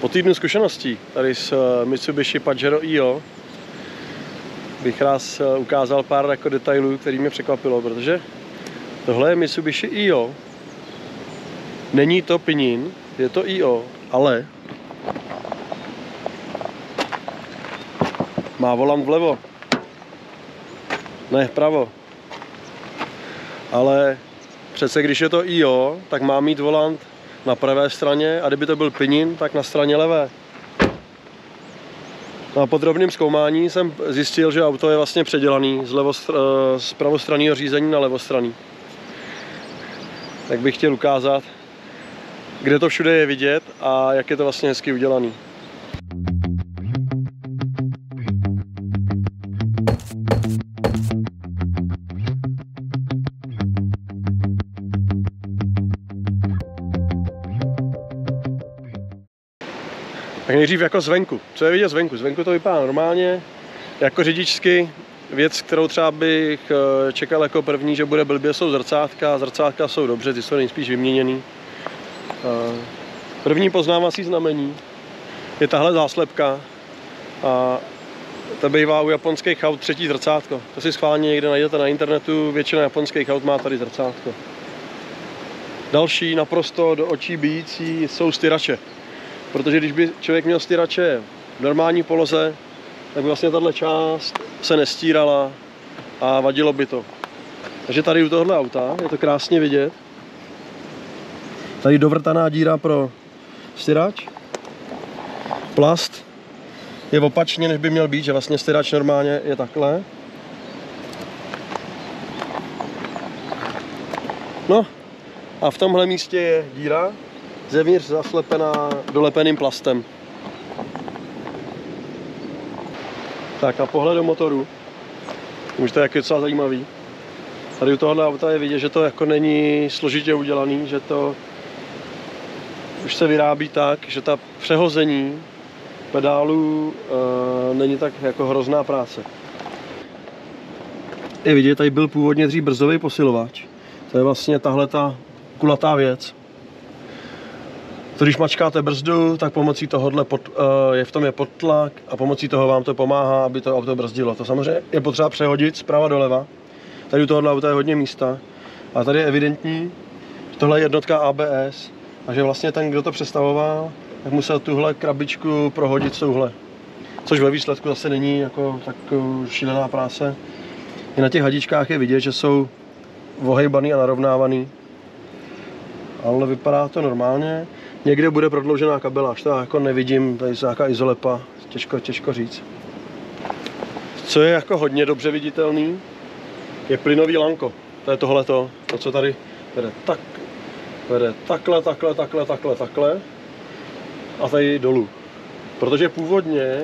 Po týdnu zkušeností tady s Mitsubishi Pajero EO bych rád ukázal pár jako detailů, který mě překvapilo, protože tohle je Mitsubishi EO. Není to Pinin, je to EO, ale má volant vlevo, ne vpravo. Ale přece když je to EO, tak má mít volant na pravé straně a kdyby to byl Pinin, tak na straně levé. Na podrobném zkoumání jsem zjistil, že auto je vlastně předělaný z pravostranného řízení na levostranný. Tak bych chtěl ukázat, kde to všude je vidět a jak je to vlastně hezky udělaný. Tak nejdřív jako zvenku. Co je vidět zvenku? Zvenku to vypadá normálně, jako řidičsky. Věc, kterou třeba bych čekal jako první, že bude blbě, jsou zrcátka. Zrcátka jsou dobře, ty jsou nejspíš vyměněný. První poznávací znamení je tahle záslepka. A to bývá u japonských aut třetí zrcátko. To si schválně někde najdete na internetu, většina japonských aut má tady zrcátko. Další naprosto do očí bijící jsou styrače. Protože když by člověk měl styrače v normální poloze, tak by vlastně tahle část se nestírala a vadilo by to. Takže tady u tohohle auta je to krásně vidět. Tady dovrtaná díra pro styrač. Plast je opačně, než by měl být, že vlastně styrač normálně je takhle. No a v tomhle místě je díra, zevnitř zaslepená dolepeným plastem. Tak a pohled do motoru. Už to je docela zajímavý. Tady u tohohle auta je vidět, že to jako není složitě udělaný, že to už se vyrábí tak, že ta přehození pedálů není tak jako hrozná práce. Je vidět, tady byl původně dřív brzdový posilovač. To je vlastně tahle ta kulatá věc. To, když mačkáte brzdu, tak pomocí tohohle je v tom je podtlak a pomocí toho vám to pomáhá, aby to auto brzdilo. To samozřejmě je potřeba přehodit zprava doleva. Tady u tohohle auta je hodně místa. A tady je evidentní, že tohle je jednotka ABS a že vlastně ten, kdo to přestavoval, tak musel tuhle krabičku prohodit souhle. Což ve výsledku zase není jako tak šílená práce. I na těch hadičkách je vidět, že jsou ohejbaný a narovnávaný. Ale vypadá to normálně. Někde bude prodloužená kabela, až to jako nevidím, tady je nějaká izolepa, těžko říct. Co je jako hodně dobře viditelný, je plynový lanko. To je tohleto, to co tady vede takhle a tady dolů. Protože původně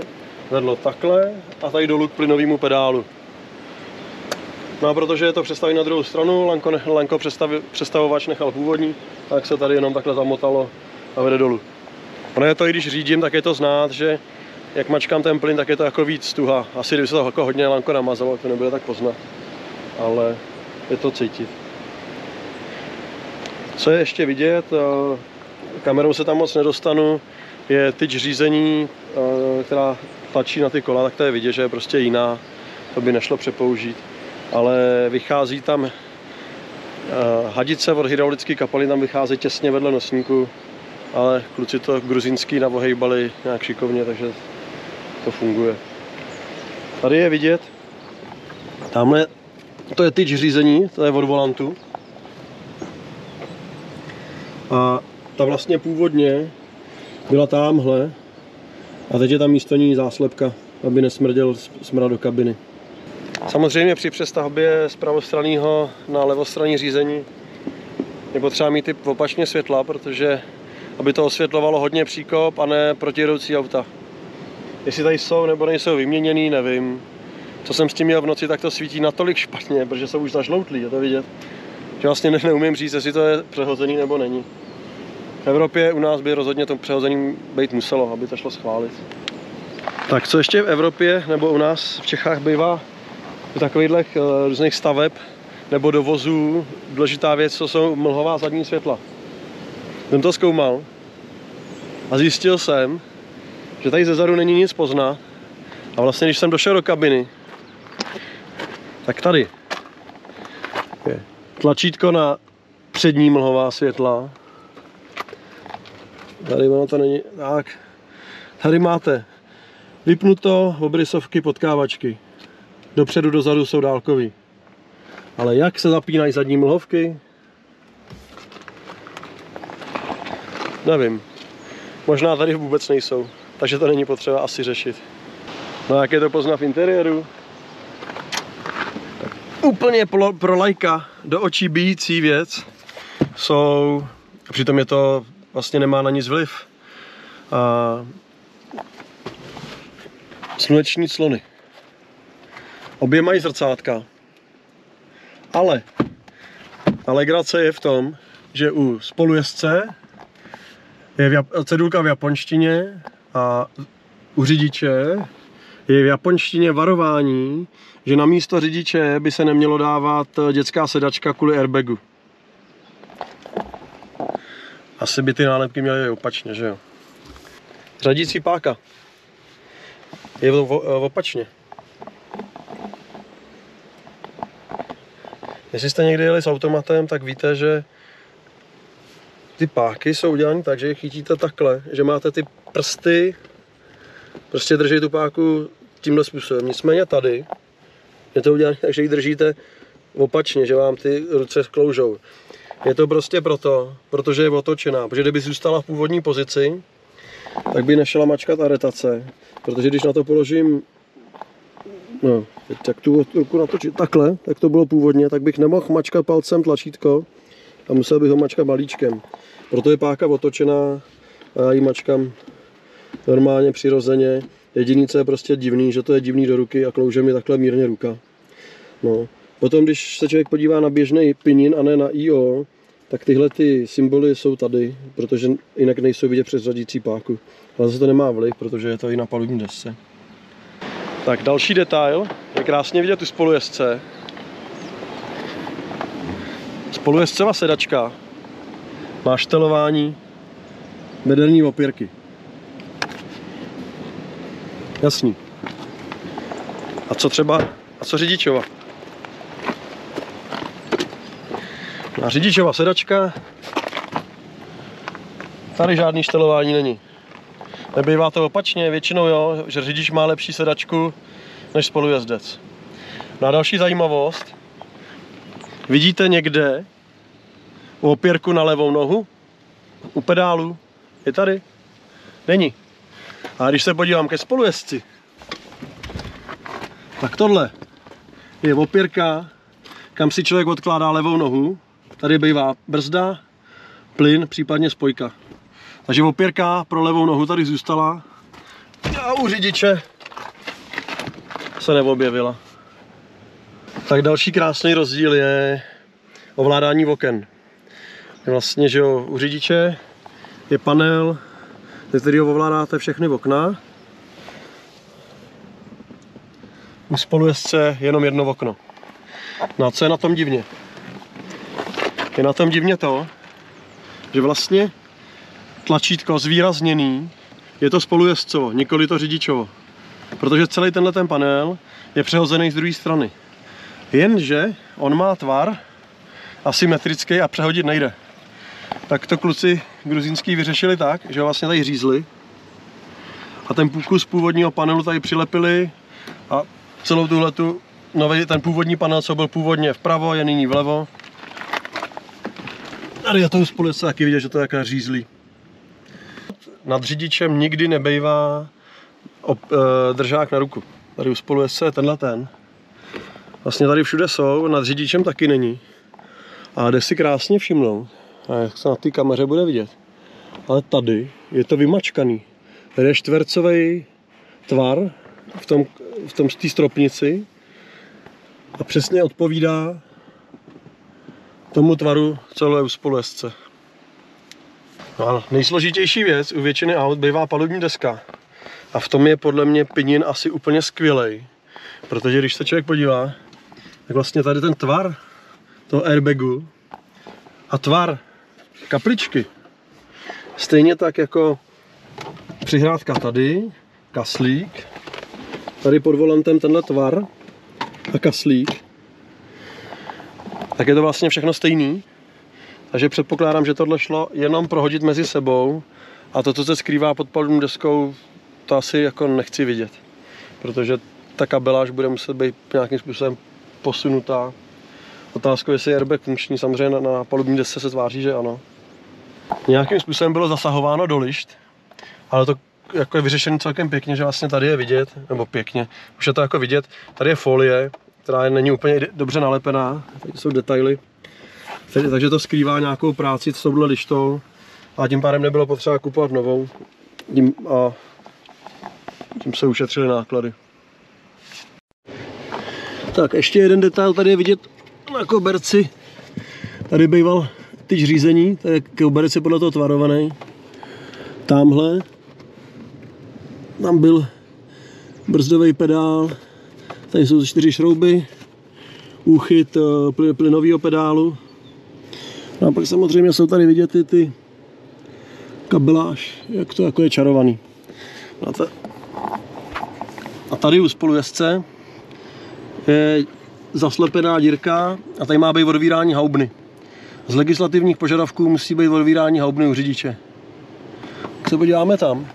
vedlo takhle a tady dolů k plynovému pedálu. No a protože je to přestavené na druhou stranu, lanko přestavovač nechal původní, tak se tady jenom takhle zamotalo a vede dolů. Ono je to, i když řídím, tak je to znát, že jak mačkám ten plyn, tak je to jako víc tuha. Asi kdyby se to jako hodně lanko namazalo, to nebude tak poznat. Ale je to cítit. Co je ještě vidět, kamerou se tam moc nedostanu, je tyč řízení, která tlačí na ty kola, tak to je vidět, že je prostě jiná. To by nešlo přepoužít. Ale vychází tam hadice od hydraulické kapaliny, tam vychází těsně vedle nosníku. Ale kluci to gruzínský navohejbali nějak šikovně, takže to funguje. Tady je vidět, tamhle to je tyč řízení, to je od volantu. A ta vlastně původně byla támhle a teď je tam místo ní záslepka, aby nesmrděl smrad do kabiny. Samozřejmě při přestavbě z pravostranného na levostranní řízení je potřeba mít typ opačně světla, protože aby to osvětlovalo hodně příkop a ne protijedoucí auta. Jestli tady jsou nebo nejsou vyměněný, nevím. Co jsem s tím měl v noci, tak to svítí natolik špatně, protože jsou už zažloutlí, je to vidět. Že vlastně neumím říct, jestli to je přehozený nebo není. V Evropě u nás by rozhodně to přehození být muselo, aby to šlo schválit. Tak co ještě v Evropě nebo u nás v Čechách bývá u takových různých staveb nebo dovozů důležitá věc, co jsou mlhová zadní světla. Jsem to zkoumal a zjistil jsem, že tady zezadu není nic poznat. A vlastně, když jsem došel do kabiny, tak tady je tlačítko na přední mlhová světla. Tady ono to není tak. Tady máte vypnuto, obrysovky, potkávačky. Dopředu, dozadu jsou dálkový. Ale jak se zapínají zadní mlhovky? Nevím. Možná tady vůbec nejsou, takže to není potřeba asi řešit. No a jak je to poznat v interiéru? Tak úplně pro laika do očí bijící věc jsou, a přitom je to vlastně nemá na nic vliv, sluneční clony. Obě mají zrcátka, ale legrace je v tom, že u spolujezdce je cedulka v japonštině a u řidiče je v japonštině varování, že na místo řidiče by se nemělo dávat dětská sedačka kvůli airbagu. Asi by ty nálepky měly opačně, že jo? Řadící páka je opačně. Jestli jste někdy jeli s automatem, tak víte, že ty páky jsou udělané tak, že je chytíte takhle, že máte ty prsty, prostě drží tu páku tímhle způsobem. Nicméně tady je to udělané tak, že ji držíte opačně, že vám ty ruce skloužou. Je to prostě protože je otočená, protože kdyby zůstala v původní pozici, tak by nešla mačkat aretace, protože když na to položím, no, tak tu ruku natočit takhle, jak to bylo původně, tak bych nemohl mačkat palcem tlačítko a musel bych ho mačkat balíčkem. Proto je páka otočená a já ji mačkám normálně, přirozeně. Jediný, co je prostě divný, že to je divný do ruky a klouže mi takhle mírně ruka. No. Potom, když se člověk podívá na běžný pinin a ne na IO, tak tyhle ty symboly jsou tady, protože jinak nejsou vidět přes řadící páku. Ale zase to nemá vliv, protože je to i na palubní desce. Tak další detail je krásně vidět u spolujezdce. Spolujezdcova sedačka má štelování bederní opěrky. Jasný. A co řidičova? A řidičova sedačka, tady žádný štelování není. Nebývá to opačně, většinou jo, že řidič má lepší sedačku než spolujezdec. No a další zajímavost, vidíte někde opěrku na levou nohu? U pedálu? Je tady? Není. A když se podívám ke spolujezdci, tak tohle je opěrka, kam si člověk odkládá levou nohu. Tady bývá brzda, plyn, případně spojka. Takže opěrka pro levou nohu tady zůstala a u řidiče se neobjevila. Tak další krásný rozdíl je ovládání oken. Vlastně, že jo, u řidiče je panel, ze kterého ovládáte všechny okna. U spolujezdce jenom jedno okno. No a co je na tom divně? Je na tom divně to, že vlastně tlačítko zvýrazněný je to spolujezdcovo, nikoli to řidičovo. Protože celý tenhle ten panel je přehozený z druhé strany. Jenže on má tvar asymetrický a přehodit nejde. Tak to kluci gruzínský vyřešili tak, že ho vlastně tady řízli a ten kus původního panelu tady přilepili a celou tuhletu, ten původní panel, co byl původně vpravo, je nyní vlevo. Tady je to spolujezdce taky vidět, že to je jaká řízlí. Nad řidičem nikdy nebejvá držák na ruku. Tady u spolujezdce je tenhle ten. Vlastně tady všude jsou, nad řidičem taky není. A jde si krásně všimnout, a jak se na té kameře bude vidět. Ale tady je to vymačkaný. Tady je čtvercový tvar v té stropnici a přesně odpovídá tomu tvaru, co je u spolujezdce. No a nejsložitější věc u většiny aut bývá palubní deska. A v tom je podle mě pinin asi úplně skvělej. Protože když se člověk podívá, tak vlastně tady ten tvar toho airbagu a tvar kapličky, stejně tak jako přihrádka tady, kaslík, tady pod volantem tenhle tvar a kaslík, tak je to vlastně všechno stejný. Takže předpokládám, že tohle šlo jenom prohodit mezi sebou a to, co se skrývá pod palubní deskou, to asi jako nechci vidět, protože ta kabeláž bude muset být nějakým způsobem posunutá. Otázkou, jestli je airbag funkční, samozřejmě na palubní desce se tváří, že ano. Nějakým způsobem bylo zasahováno do lišt, ale to jako je vyřešené celkem pěkně, že vlastně tady je vidět, nebo pěkně, už je to jako vidět, tady je folie, která není úplně dobře nalepená, tady jsou detaily, takže to skrývá nějakou práci s touhle lištou a tím pádem nebylo potřeba kupovat novou a tím se ušetřily náklady. Tak ještě jeden detail tady je vidět na koberci, tady býval tyč řízení, tady je koberec je podle toho tvarovaný, tamhle, tam byl brzdový pedál, tady jsou 4 šrouby, úchyt plynového pedálu. No a pak samozřejmě jsou tady vidět ty kabeláž, jak to jako je čarovaný. A tady u spolujezdce je zaslepená dírka a tady má být odvírání haubny. Z legislativních požadavků musí být odvírání haubny u řidiče. Tak se podíváme tam.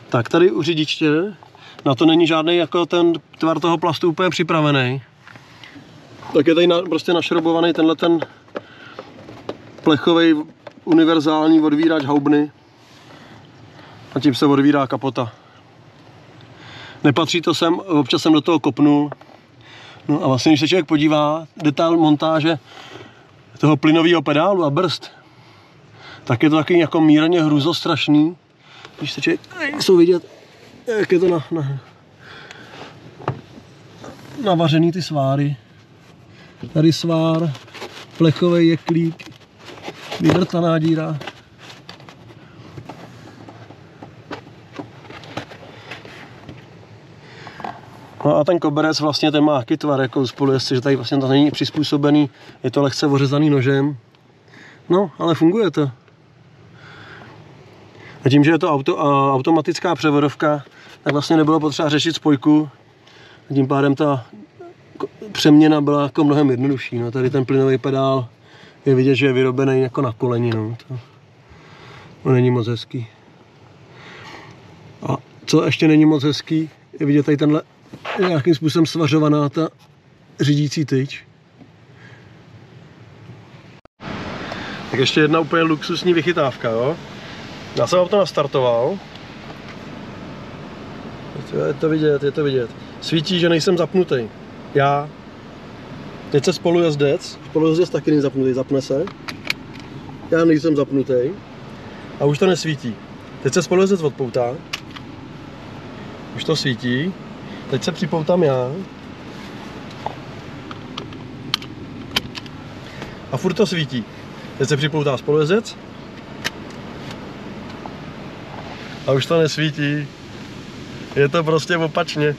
Tak tady u řidiče, na to není žádný jako ten tvar toho plastu úplně připravený. Tak je tady prostě našrobovaný tenhle ten plechový univerzální odvírač haubny a tím se odvírá kapota. Nepatří to sem, občas jsem do toho kopnul. No a vlastně, když se člověk podívá, detail montáže toho plynového pedálu a brzd, tak je to taky jako mírně hruzostrašný. Když se člověk, jsou vidět, jak je to navařený ty sváry. Tady svár, plechový jeklík, vyvrtaná díra. No a ten koberec vlastně ten má jaký tvar jako spolujezdce, že tady vlastně to není přizpůsobený, je to lehce ořezaný nožem. No, ale funguje to. A tím, že je to automatická převodovka, tak vlastně nebylo potřeba řešit spojku. A tím pádem ta přeměna byla jako mnohem jednodušší. No, tady ten plynový pedál je vidět, že je vyrobený jako na koleni. No. To není moc hezký. A co ještě není moc hezký, je vidět tady tenhle nějakým způsobem svařovaná ta řídící tyč. Tak ještě jedna úplně luxusní vychytávka, jo. Já jsem auto nastartoval. Je to vidět. Svítí, že nejsem zapnutý. Já. Teď se spolujezdec taky není zapnutý, zapne se. Já nejsem zapnutý. A už to nesvítí. Teď se spolujezdec odpoutá. Už to svítí. Teď se připoutám já. A furt to svítí. Teď se připoutá spolujezdec. A už to nesvítí. Je to prostě opačně.